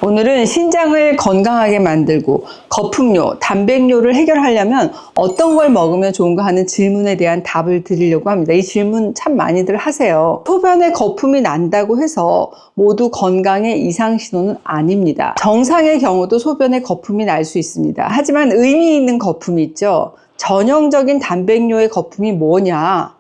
오늘은 신장을 건강하게 만들고 거품료, 단백뇨를 해결하려면 어떤 걸 먹으면 좋은가 하는 질문에 대한 답을 드리려고 합니다. 이 질문 참 많이들 하세요. 소변에 거품이 난다고 해서 모두 건강의 이상 신호는 아닙니다. 정상의 경우도 소변에 거품이 날 수 있습니다. 하지만 의미 있는 거품이 있죠. 전형적인 단백뇨의 거품이 뭐냐?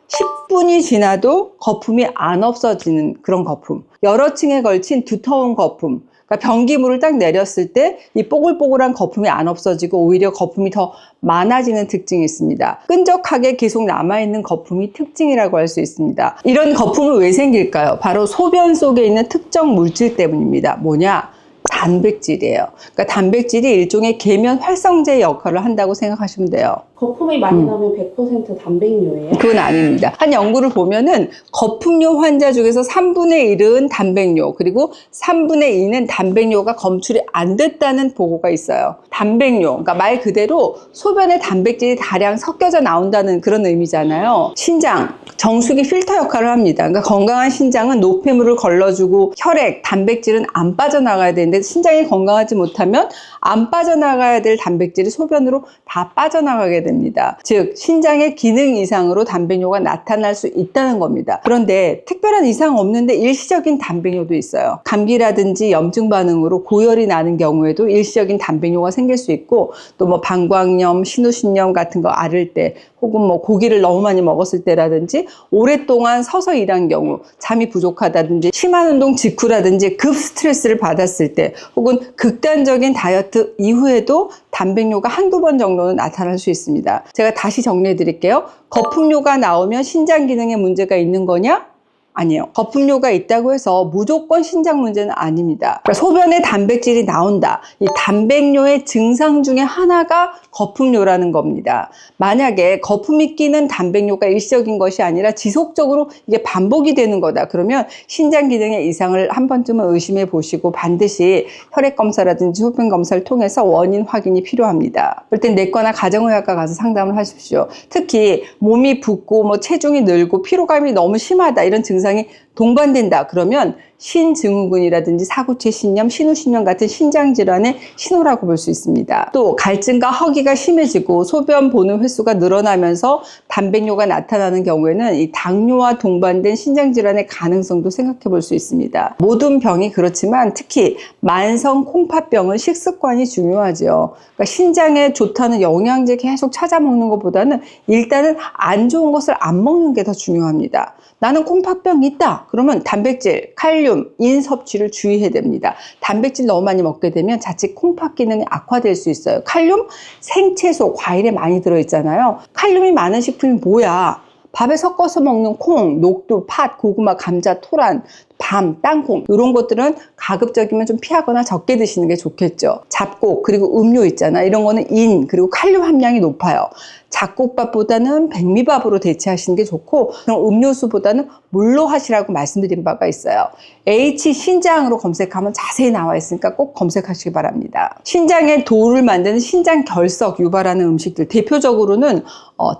10분이 지나도 거품이 안 없어지는 그런 거품. 여러 층에 걸친 두터운 거품. 그러니까 변기물을 딱 내렸을 때 이 뽀글뽀글한 거품이 안 없어지고 오히려 거품이 더 많아지는 특징이 있습니다. 끈적하게 계속 남아있는 거품이 특징이라고 할 수 있습니다. 이런 거품은 왜 생길까요? 바로 소변 속에 있는 특정 물질 때문입니다. 뭐냐? 단백질이에요. 그러니까 단백질이 일종의 계면 활성제 역할을 한다고 생각하시면 돼요. 거품이 많이 나면 100% 단백뇨예요? 그건 아닙니다. 한 연구를 보면은 거품뇨 환자 중에서 3분의 1은 단백뇨, 그리고 3분의 2는 단백뇨가 검출이 안 됐다는 보고가 있어요. 단백뇨, 그러니까 말 그대로 소변에 단백질이 다량 섞여져 나온다는 그런 의미잖아요. 신장, 정수기 필터 역할을 합니다. 그러니까 건강한 신장은 노폐물을 걸러주고 혈액, 단백질은 안 빠져나가야 되는데 신장이 건강하지 못하면 안 빠져나가야 될 단백질이 소변으로 다 빠져나가게 됩니다. 즉 신장의 기능 이상으로 단백뇨가 나타날 수 있다는 겁니다. 그런데 특별한 이상 없는데 일시적인 단백뇨도 있어요. 감기라든지 염증 반응으로 고열이 나는 경우에도 일시적인 단백뇨가 생길 수 있고, 또 뭐 방광염, 신우신염 같은 거 앓을 때, 혹은 뭐 고기를 너무 많이 먹었을 때라든지 오랫동안 서서 일한 경우, 잠이 부족하다든지 심한 운동 직후라든지 급 스트레스를 받았을 때, 혹은 극단적인 다이어트 이후에도 단백뇨가 한두 번 정도는 나타날 수 있습니다. 제가 다시 정리해 드릴게요. 거품뇨가 나오면 신장 기능에 문제가 있는 거냐? 아니에요. 거품뇨가 있다고 해서 무조건 신장 문제는 아닙니다. 그러니까 소변에 단백질이 나온다. 이 단백뇨의 증상 중에 하나가 거품뇨라는 겁니다. 만약에 거품이 끼는 단백뇨가 일시적인 것이 아니라 지속적으로 이게 반복이 되는 거다. 그러면 신장 기능의 이상을 한 번쯤은 의심해 보시고 반드시 혈액 검사라든지 소변 검사를 통해서 원인 확인이 필요합니다. 그럴 땐 내과나 가정의학과 가서 상담을 하십시오. 특히 몸이 붓고 뭐 체중이 늘고 피로감이 너무 심하다, 이런 증상이 동반된다. 그러면 신증후군이라든지 사구체 신염, 신우신염 같은 신장 질환의 신호라고 볼 수 있습니다. 또 갈증과 허기가 심해지고 소변 보는 횟수가 늘어나면서 단백뇨가 나타나는 경우에는 이 당뇨와 동반된 신장 질환의 가능성도 생각해 볼 수 있습니다. 모든 병이 그렇지만 특히 만성 콩팥병은 식습관이 중요하죠. 그러니까 신장에 좋다는 영양제 계속 찾아 먹는 것보다는 일단은 안 좋은 것을 안 먹는 게 더 중요합니다. 나는 콩팥병이 있다. 그러면 단백질, 칼륨, 인 섭취를 주의해야 됩니다. 단백질 너무 많이 먹게 되면 자칫 콩팥 기능이 악화될 수 있어요. 칼륨, 생채소, 과일에 많이 들어있잖아요. 칼륨이 많은 식품이 뭐야? 밥에 섞어서 먹는 콩, 녹두, 팥, 고구마, 감자, 토란, 밤, 땅콩, 이런 것들은 가급적이면 좀 피하거나 적게 드시는 게 좋겠죠. 잡곡, 그리고 음료 있잖아. 이런 거는 인, 그리고 칼륨 함량이 높아요. 잡곡밥보다는 백미밥으로 대체하시는 게 좋고, 그럼 음료수보다는 물로 하시라고 말씀드린 바가 있어요. H 신장으로 검색하면 자세히 나와 있으니까 꼭 검색하시기 바랍니다. 신장에 도를 만드는 신장 결석 유발하는 음식들, 대표적으로는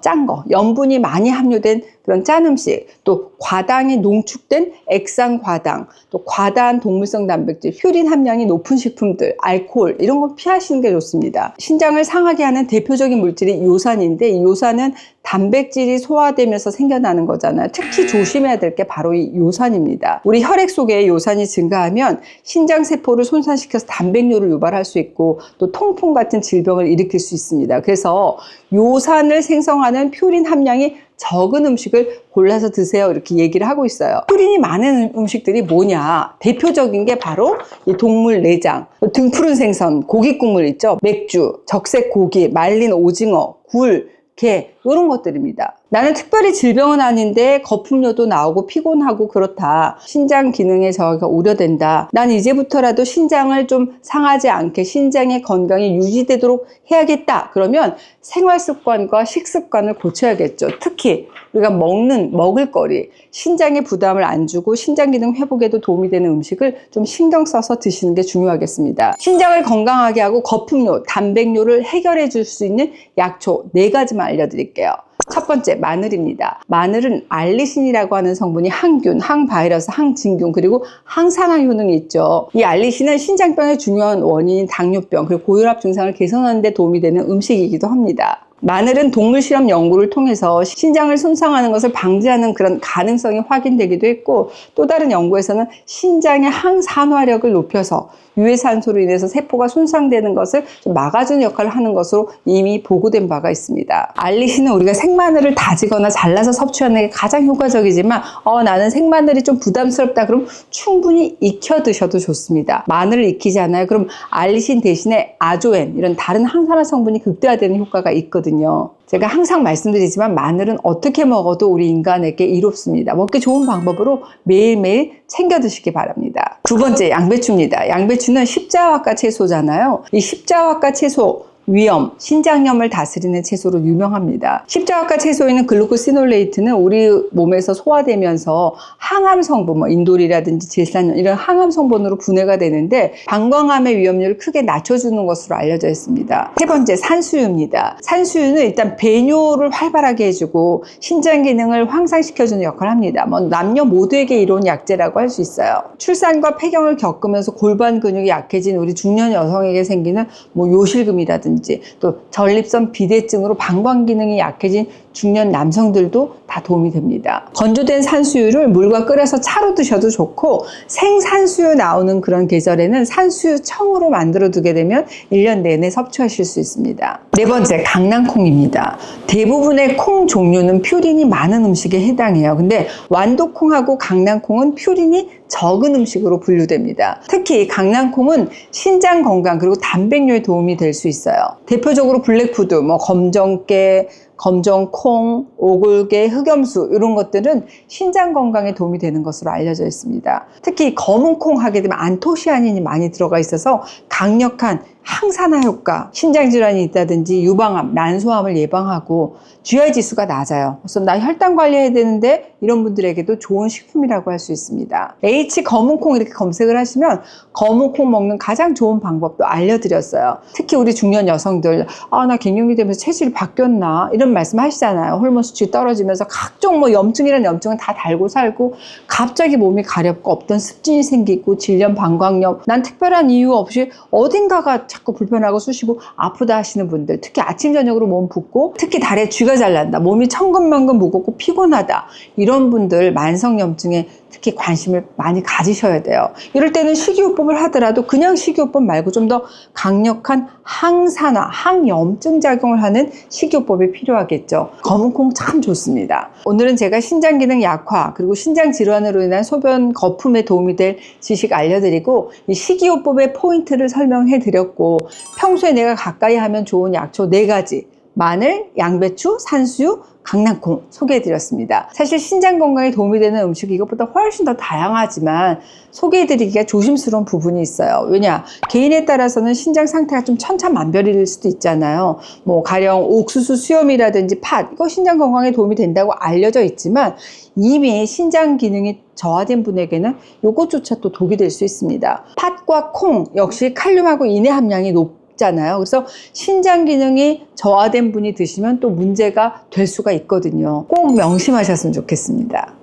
짠 거, 염분이 많이 함유된 그런 짠 음식, 또 과당이 농축된 액상 과당, 또 과다한 동물성 단백질, 퓨린 함량이 높은 식품들, 알코올, 이런 거 피하시는 게 좋습니다. 신장을 상하게 하는 대표적인 물질이 요산인데, 이 요산은 단백질이 소화되면서 생겨나는 거잖아요. 특히 조심해야 될 게 바로 이 요산입니다. 우리 혈액 속에 요산이 증가하면 신장세포를 손상시켜서 단백뇨를 유발할 수 있고, 또 통풍 같은 질병을 일으킬 수 있습니다. 그래서 요산을 생성하는 퓨린 함량이 적은 음식을 골라서 드세요, 이렇게 얘기를 하고 있어요. 퓨린이 많은 음식들이 뭐냐? 대표적인 게 바로 이 동물 내장, 등푸른 생선, 고기 국물 있죠? 맥주, 적색 고기, 말린 오징어, 굴, 게, 이런 것들입니다. 나는 특별히 질병은 아닌데 거품뇨도 나오고 피곤하고 그렇다. 신장 기능의 저하가 우려된다. 난 이제부터라도 신장을 좀 상하지 않게 신장의 건강이 유지되도록 해야겠다. 그러면 생활 습관과 식습관을 고쳐야겠죠. 특히 우리가 먹는 먹을거리, 신장에 부담을 안 주고 신장 기능 회복에도 도움이 되는 음식을 좀 신경 써서 드시는 게 중요하겠습니다. 신장을 건강하게 하고 거품뇨, 단백뇨를 해결해 줄 수 있는 약초 4가지만 알려드릴게요. 첫 번째, 마늘입니다. 마늘은 알리신이라고 하는 성분이 항균, 항바이러스, 항진균, 그리고 항산화 효능이 있죠. 이 알리신은 신장병의 중요한 원인인 당뇨병, 그리고 고혈압 증상을 개선하는 데 도움이 되는 음식이기도 합니다. 마늘은 동물 실험 연구를 통해서 신장을 손상하는 것을 방지하는 그런 가능성이 확인되기도 했고, 또 다른 연구에서는 신장의 항산화력을 높여서 유해산소로 인해서 세포가 손상되는 것을 좀 막아주는 역할을 하는 것으로 이미 보고된 바가 있습니다. 알리신은 우리가 생마늘을 다지거나 잘라서 섭취하는 게 가장 효과적이지만 나는 생마늘이 좀 부담스럽다 그럼 충분히 익혀 드셔도 좋습니다. 마늘을 익히지 않아요? 그럼 알리신 대신에 아조엔 이런 다른 항산화 성분이 극대화되는 효과가 있거든요. 제가 항상 말씀드리지만 마늘은 어떻게 먹어도 우리 인간에게 이롭습니다. 먹기 좋은 방법으로 매일매일 챙겨 드시기 바랍니다. 두 번째, 양배추입니다. 양배추는 십자화과 채소잖아요. 이 십자화과 채소 위염, 신장염을 다스리는 채소로 유명합니다. 십자화과 채소에 있는 글루코시놀레이트는 우리 몸에서 소화되면서 항암 성분, 인돌이라든지 질산염 이런 항암 성분으로 분해가 되는데 방광암의 위험률을 크게 낮춰주는 것으로 알려져 있습니다. 세 번째, 산수유입니다. 산수유는 일단 배뇨를 활발하게 해주고 신장 기능을 향상시켜주는 역할을 합니다. 남녀 모두에게 이로운 약재라고 할 수 있어요. 출산과 폐경을 겪으면서 골반 근육이 약해진 우리 중년 여성에게 생기는 요실금이라든지 또 전립선 비대증으로 방광 기능이 약해진 중년 남성들도 다 도움이 됩니다. 건조된 산수유를 물과 끓여서 차로 드셔도 좋고 생산수유 나오는 그런 계절에는 산수유청으로 만들어 두게 되면 1년 내내 섭취하실 수 있습니다. 네 번째, 강낭콩입니다. 대부분의 콩 종류는 퓨린이 많은 음식에 해당해요. 근데 완두콩하고 강낭콩은 퓨린이 적은 음식으로 분류됩니다. 특히 강낭콩은 신장 건강 그리고 단백뇨에 도움이 될 수 있어요. 대표적으로 블랙푸드, 검정깨, 검정콩, 오골계, 흑염수 이런 것들은 신장 건강에 도움이 되는 것으로 알려져 있습니다. 특히 검은콩 하게 되면 안토시아닌이 많이 들어가 있어서 강력한 항산화 효과, 신장질환이 있다든지 유방암, 난소암을 예방하고 GI 지수가 낮아요. 그래서 나 혈당 관리해야 되는데 이런 분들에게도 좋은 식품이라고 할 수 있습니다. H 검은콩 이렇게 검색을 하시면 검은콩 먹는 가장 좋은 방법도 알려드렸어요. 특히 우리 중년 여성들, 나 갱년기 되면서 체질이 바뀌었나 이런 말씀 하시잖아요. 호르몬 수치 떨어지면서 각종 염증이라는 염증은 다 달고 살고 갑자기 몸이 가렵고 없던 습진이 생기고 질염, 방광염, 난 특별한 이유 없이 어딘가가 자꾸 불편하고 쑤시고 아프다 하시는 분들, 특히 아침 저녁으로 몸 붓고 특히 다리에 쥐가 잘 난다, 몸이 천근만근 무겁고 피곤하다, 이런 분들 만성염증에 특히 관심을 많이 가지셔야 돼요. 이럴 때는 식이요법을 하더라도 그냥 식이요법 말고 좀 더 강력한 항산화, 항염증 작용을 하는 식이요법이 필요하겠죠. 검은콩 참 좋습니다. 오늘은 제가 신장기능 약화 그리고 신장 질환으로 인한 소변 거품에 도움이 될 지식 알려드리고 이 식이요법의 포인트를 설명해 드렸고 평소에 내가 가까이 하면 좋은 약초 4가지 마늘, 양배추, 산수유, 강낭콩 소개해드렸습니다. 사실 신장 건강에 도움이 되는 음식이 이것보다 훨씬 더 다양하지만 소개해드리기가 조심스러운 부분이 있어요. 왜냐? 개인에 따라서는 신장 상태가 좀 천차만별일 수도 있잖아요. 가령 옥수수 수염이라든지 팥, 이거 신장 건강에 도움이 된다고 알려져 있지만 이미 신장 기능이 저하된 분에게는 이것조차 또 독이 될 수 있습니다. 팥과 콩 역시 칼륨하고 인해 함량이 잖아요. 그래서 신장 기능이 저하된 분이 드시면 또 문제가 될 수가 있거든요. 꼭 명심하셨으면 좋겠습니다.